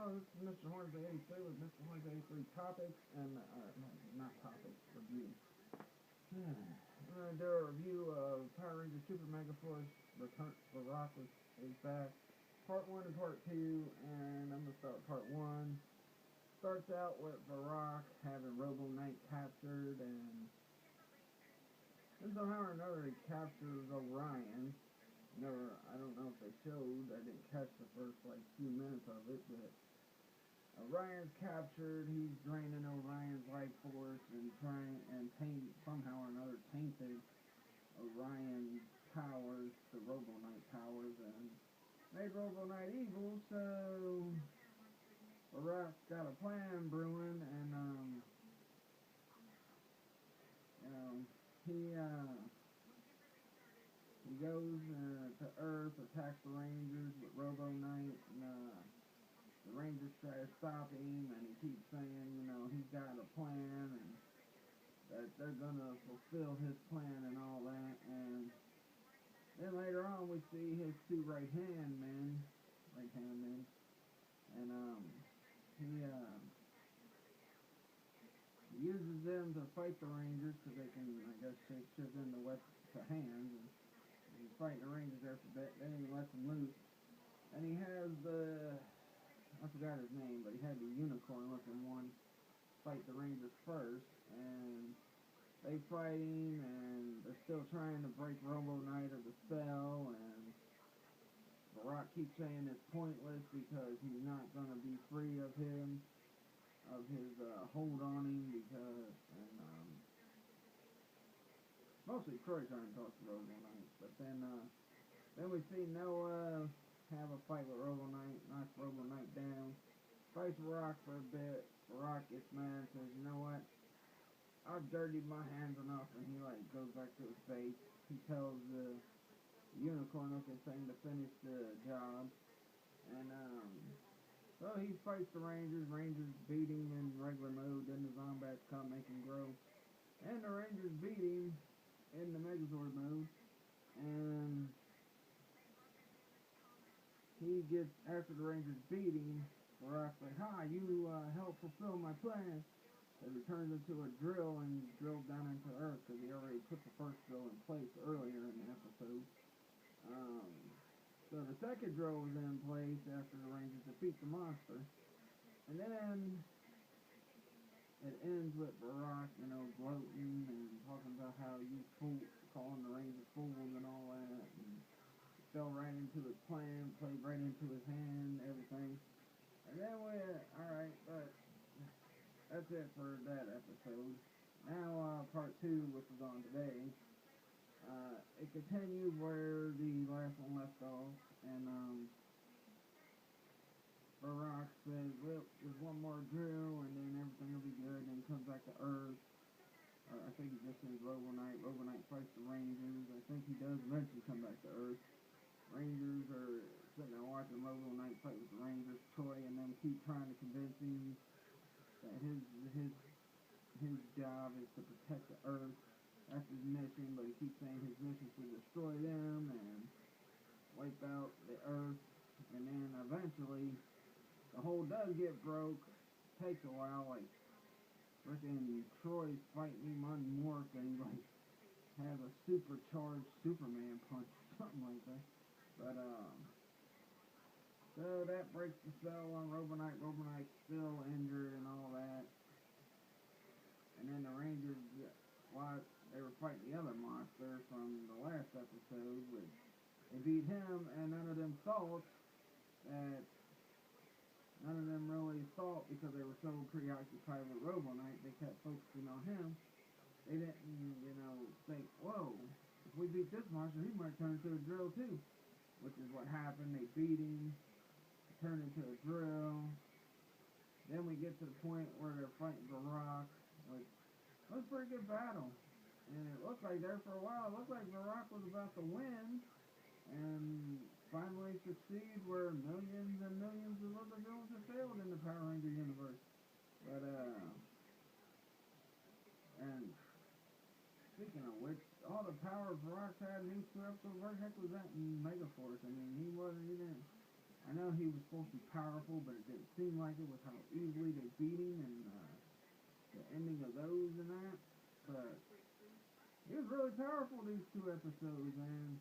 Oh, this is Mr. Hornsby83 with Mr. Hornsby83 Topics and, not topics, review. I'm going to do a review of Power Ranger Super Mega Force Return. Vrak is back. Part 1 and Part 2, and I'm going to start with Part 1. Starts out with Vrak having Robo Knight captured, and somehow or another he captures Orion. I don't know if they showed, I didn't catch the first few minutes of it, but Orion's captured. He's draining Orion's life force and somehow or another tainted Orion's powers to Robo Knight powers and made Robo Knight evil. So Vrak's got a plan brewing, and he goes to Earth, attacks the Rangers with Robo Knight, and the Rangers try to stop him, and he keeps saying, he's got a plan, and that they're gonna fulfill his plan and all that. And then later on, we see his two right-hand men, and he uses them to fight the Rangers because they can, I guess, shift into weapons to hands, and he's fighting the Rangers there for a bit. Then he lets them loose, and he has I forgot his name, but he had the unicorn-looking one fight the Rangers first, and they fight him, and they're still trying to break Robo Knight of the spell, and Vrak keeps saying it's pointless because he's not going to be free of his hold on him, mostly Troy's trying to talk to Robo Knight, but then we see Noah have a fight with Robo Knight, knocks Robo Knight down, fights Vrak for a bit. Vrak gets mad and says, you know what, I've dirtied my hands enough, and he goes back to his base. He tells the unicorn-looking thing to finish the job, and so he fights the Rangers. Rangers beat him in regular mode. Then the Zombats come, make him grow, and the Rangers beat him in the Megazord mode. And he gets, after the Rangers beat him, Vrak's like, "Ha! You helped fulfill my plan." It returns into a drill and drills down into Earth because he already put the first drill in place earlier in the episode. So the second drill was in place after the Rangers defeat the monster. And then it ends with Vrak, gloating and talking about how you calling the Rangers fools and all that. And it fell right into his plan, played right into his hand, everything. And then alright, but that's it for that episode. Now, Part 2, which is on today, it continues where the last one left off, and Vrak says, well, there's one more drill, and then everything will be good, and then he comes back to Earth. I think he just says Robo Knight. Robo Knight fights the Rangers. I think he does eventually come back to Earth. Rangers are sitting there watching Robo Knight fight with the Rangers. Troy and them keep trying to convince him that his job is to protect the Earth. That's his mission, but he keeps saying his mission is to destroy them and wipe out the Earth. And then eventually, the hole does get broke. Takes a while, freaking Troy's fighting him unmorphed, and he has a supercharged Superman punch or something like that. But so that breaks the spell on Robo Knight. Robo Knight's still injured and all that. And then the Rangers, while they were fighting the other monster from the last episode, they beat him, and none of them really thought because they were so preoccupied with Robo Knight, they kept focusing on him. They didn't, think, whoa, if we beat this monster, he might turn into a drill too. Which is what happened. They beat him, turned into a drill. Then we get to the point where they're fighting Vrak, which was a pretty good battle. And it looked like there for a while, it looked like Vrak was about to win and finally succeed where millions and millions of other villains have failed in the Power Ranger universe. But, and speaking of which, all the power Vrak had in these two episodes, where the heck was that in Megaforce? I mean, I know know he was supposed to be powerful, but it didn't seem like it with how easily they beat him and the ending of those and that. But he was really powerful these 2 episodes, and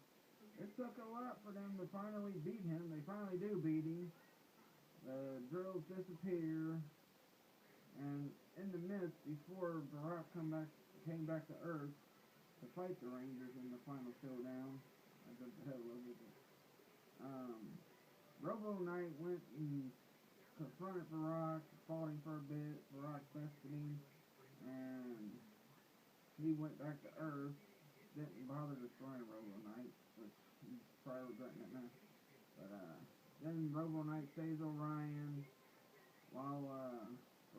it took a lot for them to finally beat him. They finally do beat him. The drills disappear, and in the midst, before Vrak came back to Earth to fight the Rangers in the final showdown, I jumped ahead a little bit. Robo Knight went and confronted Vrak, fought him for a bit. Vrak bested him, and he went back to Earth. Didn't bother destroying Robo Knight, which he's probably regretting it now. But then Robo Knight saves Orion while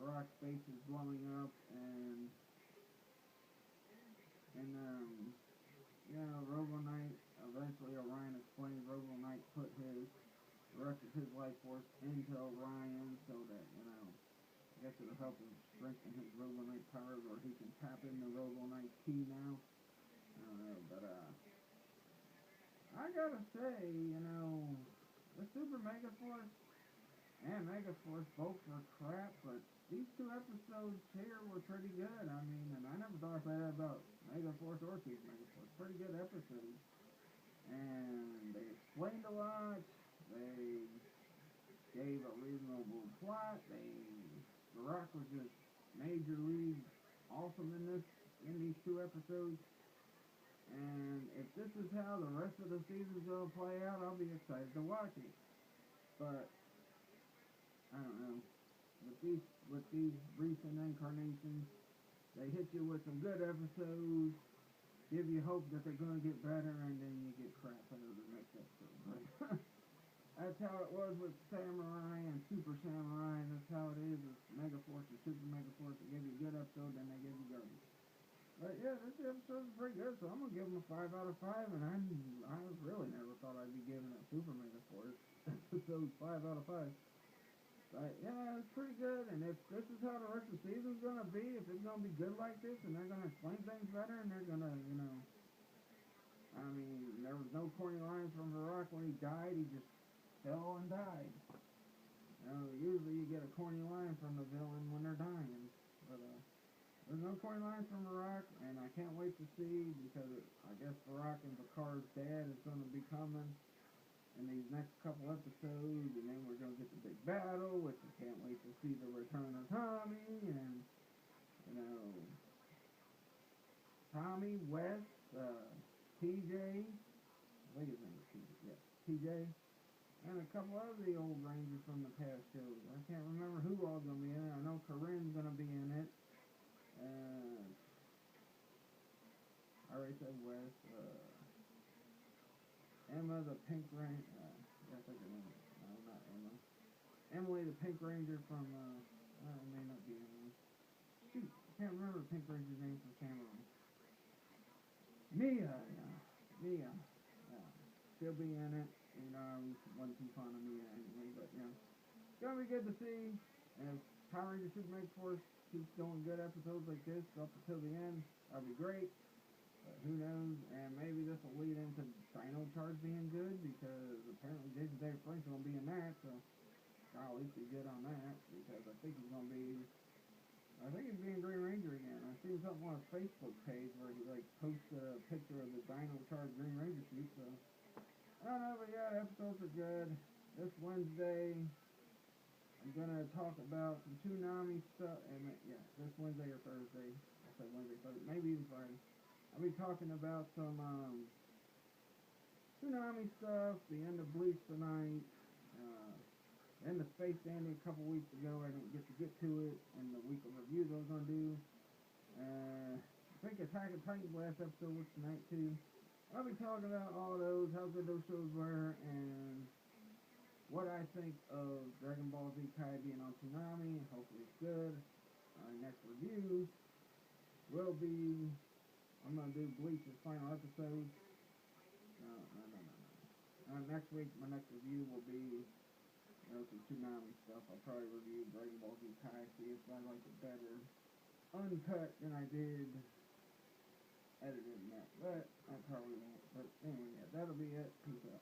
Vrak's base is blowing up, and Robo Knight, eventually Orion explains Robo Knight put the rest of his life force into Orion so that, I guess it'll help him strengthen his Robo Knight powers, or he can tap into Robo Knight's key now. I don't know, but I gotta say, the Super Mega Force and Mega Force both were crap, but these 2 episodes here were pretty good. I mean, and I never thought I'd say that about Mega Force or Super Mega Force. Pretty good episodes. And they explained a lot. They gave a reasonable plot. Vrak was just majorly awesome in these 2 episodes. And if this is how the rest of the season's gonna play out, I'll be excited to watch it. But I don't know. With these recent incarnations, they hit you with some good episodes, give you hope that they're gonna get better, and then you get crap out of the next episode. But that's how it was with Samurai and Super Samurai. That's how it is with Mega Force and Super Mega Force. They give you a good episode, then they give you garbage. But yeah, this episode is pretty good, so I'm gonna give them a 5 out of 5. And I really never thought I'd be giving it Super Mega Force episode 5 out of 5. But yeah, it's pretty good. And if this is how the rest of the season's gonna be, if it's gonna be good like this, and they're gonna explain things better, and they're gonna, I mean, there was no corny lines from Vrak when he died. He just fell and died. Usually you get a corny line from the villain when they're dying, but there's no corny lines from Vrak, and I can't wait to see, because I guess Vrak and Picard's dad is going to be coming in these next couple episodes, and then we're going to get the big battle, which I can't wait to see the return of Tommy, and, Tommy, Wes, TJ, I think his name is TJ, yeah, TJ, and a couple of the old Rangers from the past shows. I can't remember who all's going to be in it. I know Corinne's going to be in it. I already said Wes. Emma the Pink Ranger. I think her name is. No, not Emma. Emily the Pink Ranger from. It may not be Emily. Shoot, I can't remember the Pink Ranger's name from Cameron. Mia, yeah. Mia. Yeah. She'll be in it. I wasn't too fond of Mia anyway, but it's gonna be good to see. And if Power Ranger Super Mega Force keeps doing good episodes like this up until the end, that'll be great. But who knows? And maybe this will lead into Dino Charge being good, because apparently Jason David Frank's gonna be in that, so I'll at least be good on that, because I think he's being Green Ranger again. I seen something on his Facebook page where he posted a picture of the Dino Charge Green Ranger suit, so I don't know, but yeah, the episodes are good. This Wednesday I'm gonna talk about some Toonami stuff, and this Wednesday or Thursday. I said Wednesday, Thursday, maybe even Friday. I'll be talking about some Toonami stuff, the end of Bleach tonight, end of Space Dandy a couple weeks ago. I didn't get to it, and the week of reviews I was gonna do. I think Attack on Titan's last episode was tonight too. I'll be talking about all those, how good those shows were, and what I think of Dragon Ball Z Kai being on Toonami, and hopefully it's good. Our next review will be, I'm going to do Bleach's final episode. No. Next week, my next review will be, some Toonami stuff. I'll probably review Dragon Ball Z Kai, see if I like it better uncut than I did edited in that. But I probably won't. But anyway, that'll be it. Peace out.